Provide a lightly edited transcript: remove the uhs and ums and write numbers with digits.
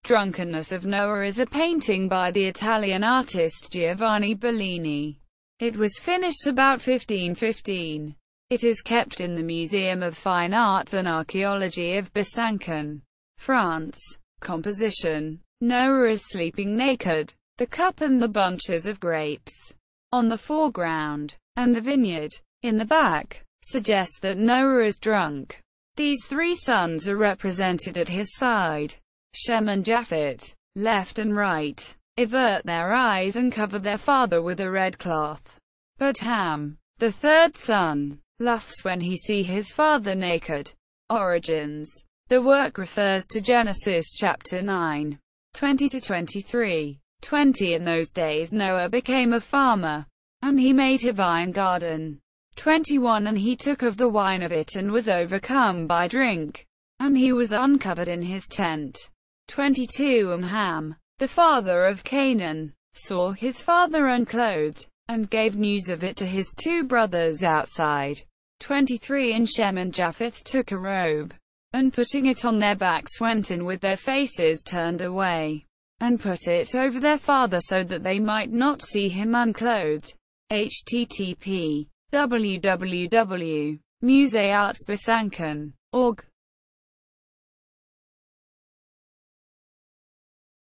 Drunkenness of Noah is a painting by the Italian artist Giovanni Bellini. It was finished about 1515. It is kept in the Museum of Fine Arts and Archeology of Besançon, France. Composition: Noah is sleeping naked. The cup and the bunches of grapes on the foreground, and the vineyard in the back, suggest that Noah is drunk. These three sons are represented at his side. Shem and Japheth, left and right, avert their eyes and cover their father with a red cloth. But Ham, the third son, laughs when he sees his father naked. Origins. The work refers to Genesis chapter 9, 20-23. 20 In those days Noah became a farmer, and he made a vine garden. 21 And he took of the wine of it and was overcome by drink, and he was uncovered in his tent. 22 And Ham, the father of Canaan, saw his father unclothed, and gave news of it to his two brothers outside. 23 And Shem and Japheth took a robe, and putting it on their backs went in with their faces turned away, and put it over their father so that they might not see him unclothed. http://www.museartsbesançon.org